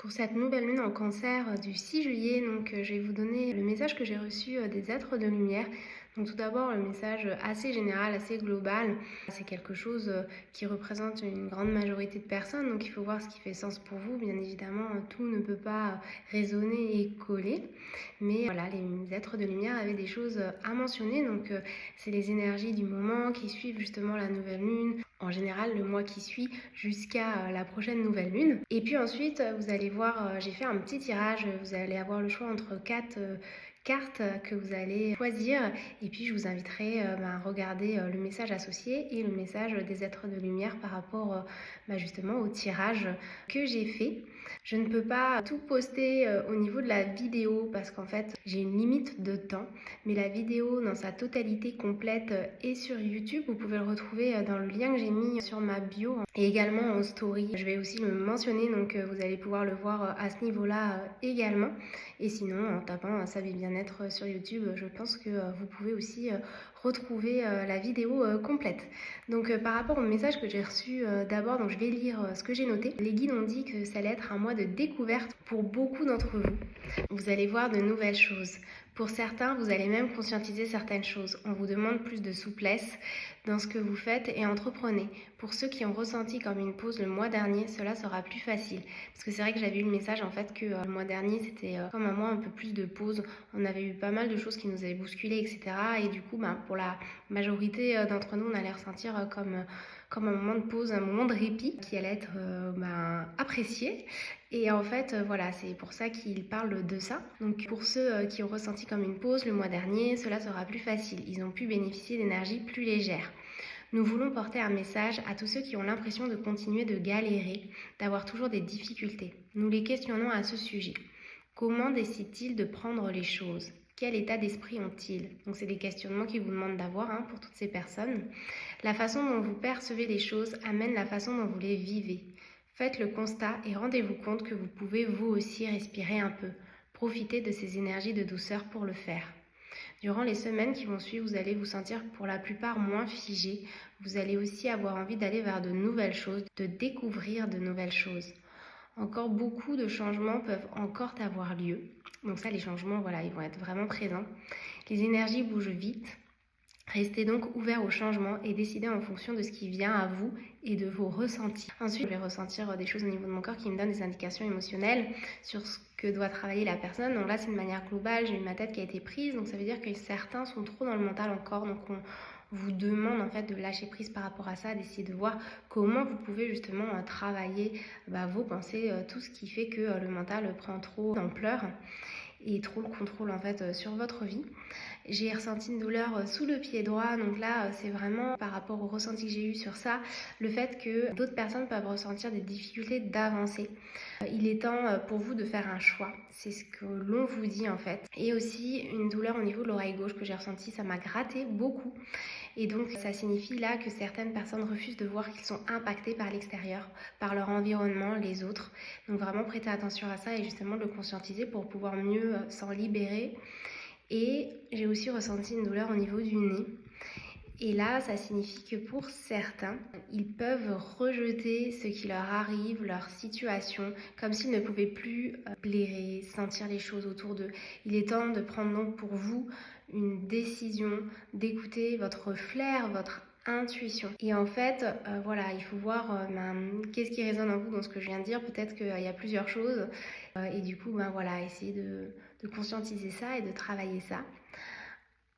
Pour cette nouvelle lune en cancer du 6 juillet, je vais vous donner le message que j'ai reçu des êtres de lumière. Donc tout d'abord, le message assez général, assez global. C'est quelque chose qui représente une grande majorité de personnes, donc il faut voir ce qui fait sens pour vous. Bien évidemment, tout ne peut pas résonner et coller. Mais voilà, les êtres de lumière avaient des choses à mentionner. C'est les énergies du moment qui suivent justement la nouvelle lune. En général, le mois qui suit jusqu'à la prochaine nouvelle lune. Et puis ensuite, vous allez voir, j'ai fait un petit tirage. Vous allez avoir le choix entre 4 cartes que vous allez choisir. Et puis, je vous inviterai à regarder le message associé et le message des êtres de lumière par rapport justement au tirage que j'ai fait. Je ne peux pas tout poster au niveau de la vidéo parce qu'en fait, j'ai une limite de temps. Mais la vidéo dans sa totalité complète est sur YouTube. Vous pouvez le retrouver dans le lien que j'ai mis sur ma bio et également en story. Je vais aussi le mentionner, donc vous allez pouvoir le voir à ce niveau-là également. Et sinon, en tapant Sa vie bien-être sur YouTube, je pense que vous pouvez aussi retrouver la vidéo complète. Par rapport au message que j'ai reçu d'abord, je vais lire ce que j'ai noté. Les guides ont dit que ça allait être un mois de découverte pour beaucoup d'entre vous. Vous allez voir de nouvelles choses. Pour certains, vous allez même conscientiser certaines choses. On vous demande plus de souplesse dans ce que vous faites et entreprenez. Pour ceux qui ont ressenti comme une pause le mois dernier, cela sera plus facile. Parce que c'est vrai que j'avais eu le message en fait que le mois dernier, c'était comme un mois un peu plus de pause. On avait eu pas mal de choses qui nous avaient bousculé, etc. Et du coup, pour la majorité d'entre nous, on allait ressentir comme un moment de pause, un moment de répit qui allait être apprécié. Et en fait, voilà, c'est pour ça qu'il parle de ça. Donc pour ceux qui ont ressenti comme une pause le mois dernier, cela sera plus facile. Ils ont pu bénéficier d'énergie plus légère. Nous voulons porter un message à tous ceux qui ont l'impression de continuer de galérer, d'avoir toujours des difficultés. Nous les questionnons à ce sujet. Comment décident-ils de prendre les choses ? Quel état d'esprit ont-ils ? Donc c'est des questionnements qu'ils vous demandent d'avoir pour toutes ces personnes. La façon dont vous percevez les choses amène la façon dont vous les vivez. Faites le constat et rendez-vous compte que vous pouvez vous aussi respirer un peu. Profitez de ces énergies de douceur pour le faire. Durant les semaines qui vont suivre, vous allez vous sentir pour la plupart moins figé. Vous allez aussi avoir envie d'aller vers de nouvelles choses, de découvrir de nouvelles choses. Encore beaucoup de changements peuvent encore avoir lieu. Donc ça, les changements, voilà, ils vont être vraiment présents. Les énergies bougent vite. Restez donc ouvert au changement et décidez en fonction de ce qui vient à vous et de vos ressentis. Ensuite, je vais ressentir des choses au niveau de mon corps qui me donnent des indications émotionnelles sur ce que doit travailler la personne. Donc là, c'est de manière globale, j'ai ma tête qui a été prise. Donc ça veut dire que certains sont trop dans le mental encore. Donc on vous demande en fait de lâcher prise par rapport à ça, d'essayer de voir comment vous pouvez justement travailler vos pensées, tout ce qui fait que le mental prend trop d'ampleur et trop le contrôle en fait sur votre vie. J'ai ressenti une douleur sous le pied droit, donc là c'est vraiment par rapport au ressenti que j'ai eu sur ça, le fait que d'autres personnes peuvent ressentir des difficultés d'avancer. Il est temps pour vous de faire un choix, c'est ce que l'on vous dit en fait. Et aussi une douleur au niveau de l'oreille gauche que j'ai ressentie, ça m'a gratté beaucoup. Et donc ça signifie là que certaines personnes refusent de voir qu'ils sont impactés par l'extérieur, par leur environnement, les autres. Donc vraiment prêter attention à ça et justement le conscientiser pour pouvoir mieux s'en libérer. Et j'ai aussi ressenti une douleur au niveau du nez. Et là, ça signifie que pour certains, ils peuvent rejeter ce qui leur arrive, leur situation, comme s'ils ne pouvaient plus blairer, sentir les choses autour d'eux. Il est temps de prendre donc pour vous une décision, d'écouter votre flair, votre intuition. Et en fait, voilà, il faut voir qu'est-ce qui résonne en vous dans ce que je viens de dire. Peut-être qu'il y a plusieurs choses. Et du coup, voilà, essayer de conscientiser ça et de travailler ça.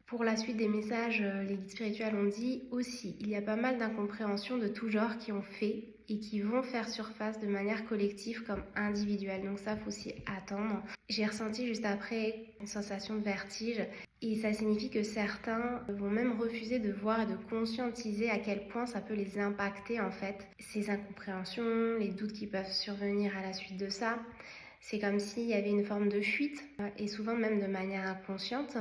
Pour la suite des messages, les guides spirituels ont dit aussi, il y a pas mal d'incompréhensions de tout genre qui ont fait et qui vont faire surface de manière collective comme individuelle. Donc ça, il faut aussi attendre. J'ai ressenti juste après une sensation de vertige et ça signifie que certains vont même refuser de voir et de conscientiser à quel point ça peut les impacter en fait. Ces incompréhensions, les doutes qui peuvent survenir à la suite de ça, c'est comme s'il y avait une forme de fuite et souvent même de manière inconsciente.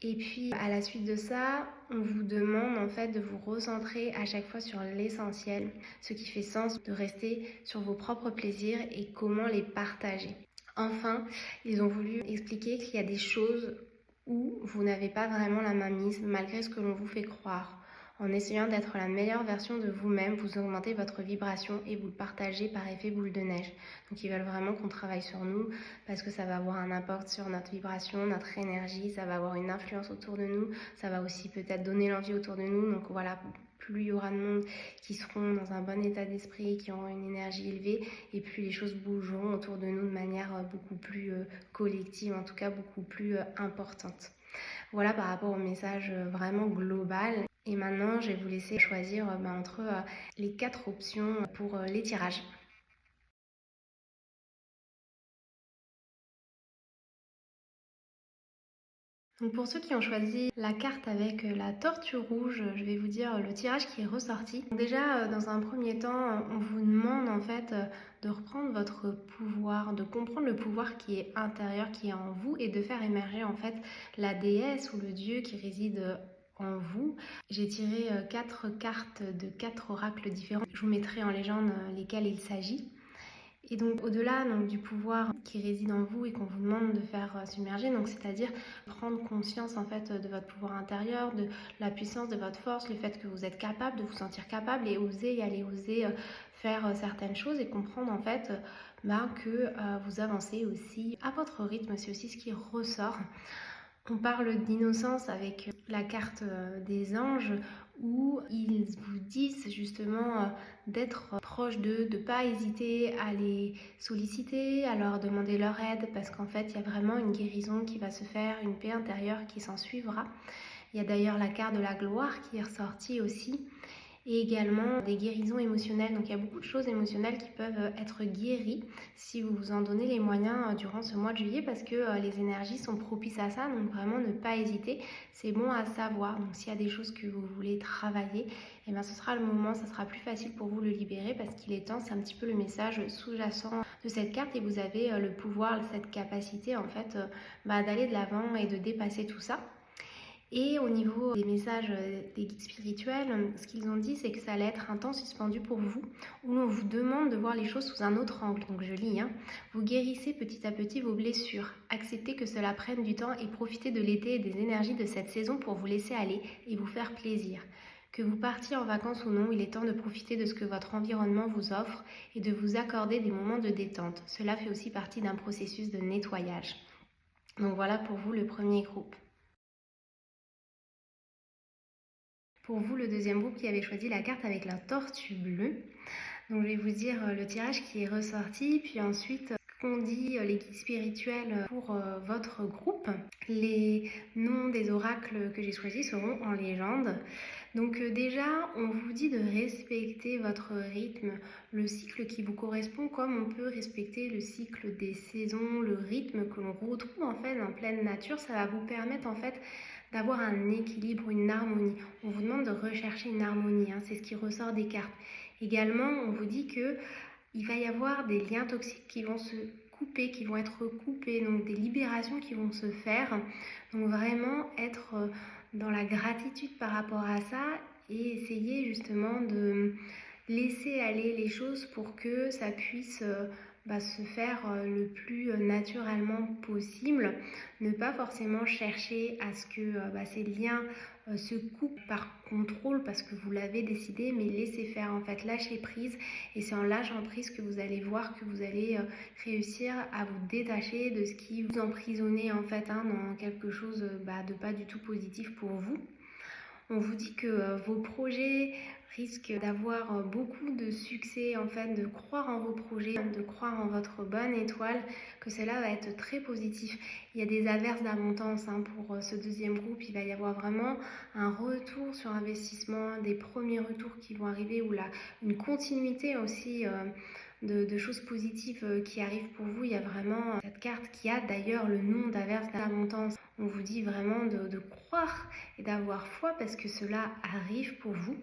Et puis à la suite de ça, on vous demande en fait de vous recentrer à chaque fois sur l'essentiel, ce qui fait sens de rester sur vos propres plaisirs et comment les partager. Enfin, ils ont voulu expliquer qu'il y a des choses où vous n'avez pas vraiment la main mise malgré ce que l'on vous fait croire. en essayant d'être la meilleure version de vous-même, vous augmentez votre vibration et vous le partagez par effet boule de neige. Donc ils veulent vraiment qu'on travaille sur nous parce que ça va avoir un impact sur notre vibration, notre énergie, ça va avoir une influence autour de nous, ça va aussi peut-être donner l'envie autour de nous. Donc voilà, plus il y aura de monde qui seront dans un bon état d'esprit, qui auront une énergie élevée, et plus les choses bougeront autour de nous de manière beaucoup plus collective, en tout cas beaucoup plus importante. Voilà par rapport au message vraiment global. Et maintenant, je vais vous laisser choisir entre les 4 options pour les tirages. Donc pour ceux qui ont choisi la carte avec la tortue rouge, je vais vous dire le tirage qui est ressorti. Donc déjà, dans un premier temps, on vous demande en fait de reprendre votre pouvoir, de comprendre le pouvoir qui est intérieur, qui est en vous, et de faire émerger en fait la déesse ou le dieu qui réside en vous. J'ai tiré 4 cartes de 4 oracles différents. Je vous mettrai en légende lesquels il s'agit. Et donc au-delà du pouvoir qui réside en vous et qu'on vous demande de faire submerger, donc c'est-à-dire prendre conscience en fait de votre pouvoir intérieur, de la puissance de votre force, le fait que vous êtes capable, de vous sentir capable et oser y aller, oser faire certaines choses et comprendre en fait que vous avancez aussi à votre rythme. C'est aussi ce qui ressort. On parle d'innocence avec la carte des anges où ils vous disent justement d'être proche d'eux, de ne pas hésiter à les solliciter, à leur demander leur aide parce qu'en fait il y a vraiment une guérison qui va se faire, une paix intérieure qui s'en suivra. Il y a d'ailleurs la carte de la gloire qui est ressortie aussi. Et également des guérisons émotionnelles. Donc il y a beaucoup de choses émotionnelles qui peuvent être guéries si vous vous en donnez les moyens durant ce mois de juillet parce que les énergies sont propices à ça. Donc vraiment ne pas hésiter, c'est bon à savoir. Donc s'il y a des choses que vous voulez travailler, et bien ce sera le moment, ça sera plus facile pour vous de le libérer parce qu'il est temps, c'est un petit peu le message sous-jacent de cette carte et vous avez le pouvoir, cette capacité en fait d'aller de l'avant et de dépasser tout ça. Et au niveau des messages des guides spirituels, ce qu'ils ont dit, c'est que ça allait être un temps suspendu pour vous, où l'on vous demande de voir les choses sous un autre angle. Donc je lis, vous guérissez petit à petit vos blessures. Acceptez que cela prenne du temps et profitez de l'été et des énergies de cette saison pour vous laisser aller et vous faire plaisir. Que vous partiez en vacances ou non, il est temps de profiter de ce que votre environnement vous offre et de vous accorder des moments de détente. Cela fait aussi partie d'un processus de nettoyage. Donc voilà pour vous le premier groupe. Pour vous, le deuxième groupe qui avait choisi la carte avec la tortue bleue. Donc je vais vous dire le tirage qui est ressorti, puis ensuite qu'ont dit les guides spirituels pour votre groupe. Les noms des oracles que j'ai choisis seront en légende. Donc déjà, on vous dit de respecter votre rythme, le cycle qui vous correspond, comme on peut respecter le cycle des saisons, le rythme que l'on retrouve en fait en pleine nature. Ça va vous permettre en fait d'avoir un équilibre, une harmonie. On vous demande de rechercher une harmonie, c'est ce qui ressort des cartes. Également, on vous dit que il va y avoir des liens toxiques qui vont se couper, qui vont être coupés, donc des libérations qui vont se faire. Donc vraiment être dans la gratitude par rapport à ça et essayer justement de laisser aller les choses pour que ça puisse se faire le plus naturellement possible. Ne pas forcément chercher à ce que ces liens se coupent par contrôle parce que vous l'avez décidé, mais laissez faire en fait, lâcher prise. Et c'est en lâchant prise que vous allez voir que vous allez réussir à vous détacher de ce qui vous emprisonnait en fait dans quelque chose de pas du tout positif pour vous. On vous dit que vos projets risquent d'avoir beaucoup de succès, en fait, de croire en vos projets, de croire en votre bonne étoile, que cela va être très positif. Il y a des averses d'abondance pour ce deuxième groupe. Il va y avoir vraiment un retour sur investissement, des premiers retours qui vont arriver ou une continuité aussi de choses positives qui arrivent pour vous. Il y a vraiment cette carte qui a d'ailleurs le nom d'averse d'abondance. On vous dit vraiment de croire et d'avoir foi parce que cela arrive pour vous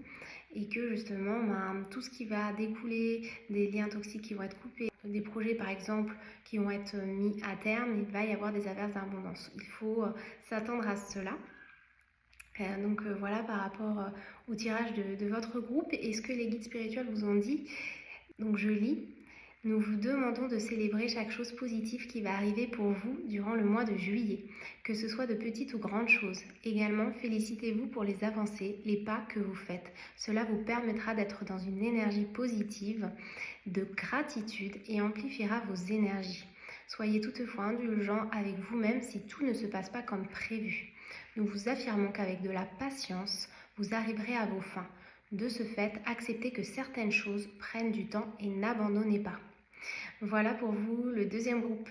et que justement tout ce qui va découler, des liens toxiques qui vont être coupés, des projets par exemple qui vont être mis à terme, il va y avoir des averses d'abondance. Il faut s'attendre à cela. Donc voilà par rapport au tirage de votre groupe et ce que les guides spirituels vous ont dit. Donc je lis. Nous vous demandons de célébrer chaque chose positive qui va arriver pour vous durant le mois de juillet, que ce soit de petites ou grandes choses. Également, félicitez-vous pour les avancées, les pas que vous faites. Cela vous permettra d'être dans une énergie positive, de gratitude et amplifiera vos énergies. Soyez toutefois indulgent avec vous-même si tout ne se passe pas comme prévu. Nous vous affirmons qu'avec de la patience, vous arriverez à vos fins. De ce fait, acceptez que certaines choses prennent du temps et n'abandonnez pas. Voilà pour vous le deuxième groupe.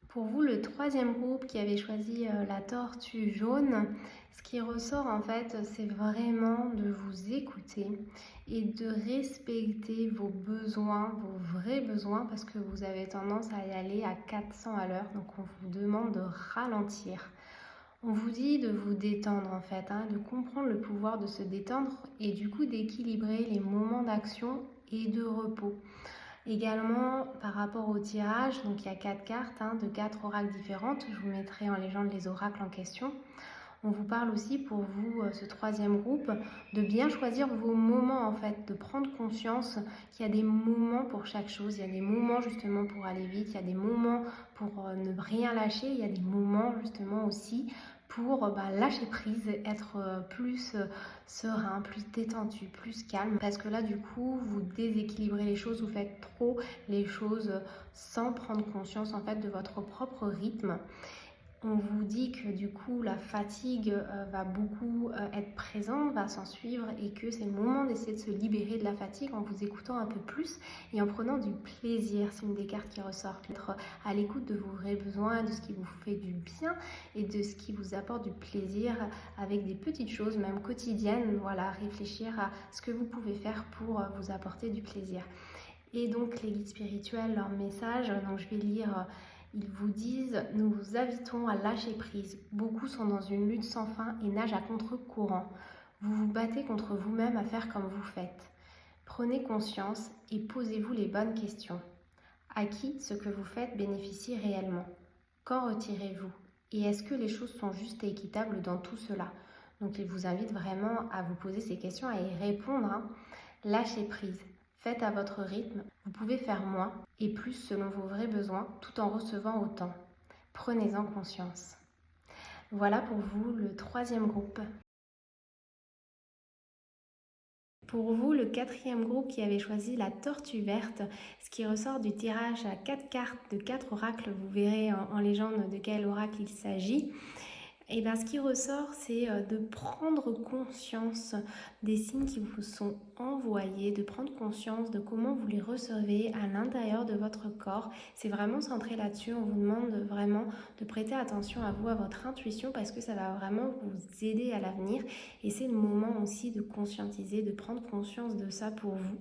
Pour vous, le troisième groupe qui avait choisi la tortue jaune, ce qui ressort en fait, c'est vraiment de vous écouter et de respecter vos besoins, vos vrais besoins, parce que vous avez tendance à y aller à 400 à l'heure, donc on vous demande de ralentir. On vous dit de vous détendre en fait, de comprendre le pouvoir de se détendre et du coup d'équilibrer les moments d'action et de repos. Également par rapport au tirage, donc il y a 4 cartes de 4 oracles différentes, je vous mettrai en légende les oracles en question. On vous parle aussi pour vous, ce troisième groupe, de bien choisir vos moments en fait, de prendre conscience qu'il y a des moments pour chaque chose, il y a des moments justement pour aller vite, il y a des moments pour ne rien lâcher, il y a des moments justement aussi pour lâcher prise, être plus serein, plus détendu, plus calme, parce que là du coup vous déséquilibrez les choses, vous faites trop les choses sans prendre conscience en fait de votre propre rythme. On vous dit que du coup la fatigue va beaucoup être présente, va s'en suivre et que c'est le moment d'essayer de se libérer de la fatigue en vous écoutant un peu plus et en prenant du plaisir. C'est une des cartes qui ressort. Être à l'écoute de vos vrais besoins, de ce qui vous fait du bien et de ce qui vous apporte du plaisir avec des petites choses, même quotidiennes. Voilà, réfléchir à ce que vous pouvez faire pour vous apporter du plaisir. Et donc les guides spirituels, leur message, donc je vais lire... Ils vous disent « Nous vous invitons à lâcher prise. Beaucoup sont dans une lutte sans fin et nagent à contre-courant. Vous vous battez contre vous-même à faire comme vous faites. Prenez conscience et posez-vous les bonnes questions. À qui ce que vous faites bénéficie réellement? Qu'en retirez-vous? Et est-ce que les choses sont justes et équitables dans tout cela ?» Donc il vous invite vraiment à vous poser ces questions, à y répondre. Lâchez prise. Faites à votre rythme, vous pouvez faire moins et plus selon vos vrais besoins tout en recevant autant. Prenez-en conscience. Voilà pour vous le troisième groupe. Pour vous, le quatrième groupe qui avait choisi la tortue verte, ce qui ressort du tirage à 4 cartes de 4 oracles, vous verrez en légende de quel oracle il s'agit. Et bien, ce qui ressort, c'est de prendre conscience des signes qui vous sont envoyés, de prendre conscience de comment vous les recevez à l'intérieur de votre corps. C'est vraiment centré là-dessus. On vous demande vraiment de prêter attention à vous, à votre intuition, parce que ça va vraiment vous aider à l'avenir. Et c'est le moment aussi de conscientiser, de prendre conscience de ça pour vous.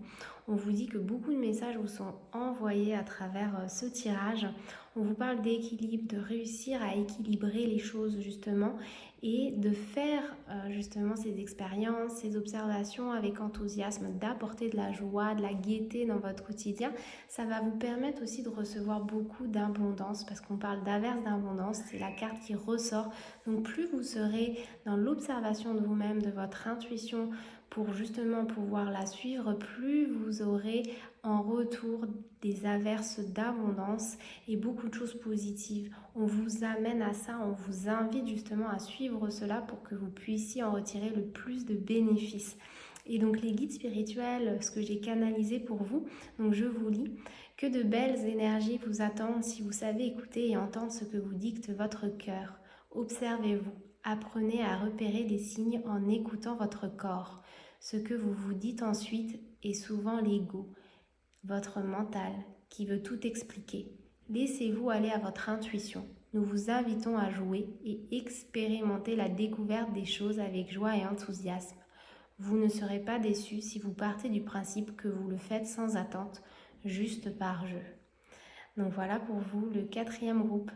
On vous dit que beaucoup de messages vous sont envoyés à travers ce tirage. On vous parle d'équilibre, de réussir à équilibrer les choses justement et de faire justement ces expériences, ces observations avec enthousiasme, d'apporter de la joie, de la gaieté dans votre quotidien. Ça va vous permettre aussi de recevoir beaucoup d'abondance, parce qu'on parle d'averse d'abondance, c'est la carte qui ressort. Donc plus vous serez dans l'observation de vous-même, de votre intuition, pour justement pouvoir la suivre, plus vous aurez en retour des averses d'abondance et beaucoup de choses positives. On vous amène à ça, on vous invite justement à suivre cela pour que vous puissiez en retirer le plus de bénéfices. Et donc les guides spirituels, ce que j'ai canalisé pour vous, donc je vous lis: que de belles énergies vous attendent si vous savez écouter et entendre ce que vous dicte votre cœur. Observez-vous, apprenez à repérer des signes en écoutant votre corps. Ce que vous vous dites ensuite est souvent l'ego, votre mental, qui veut tout expliquer. Laissez-vous aller à votre intuition. Nous vous invitons à jouer et expérimenter la découverte des choses avec joie et enthousiasme. Vous ne serez pas déçus si vous partez du principe que vous le faites sans attente, juste par jeu. Donc voilà pour vous le quatrième groupe.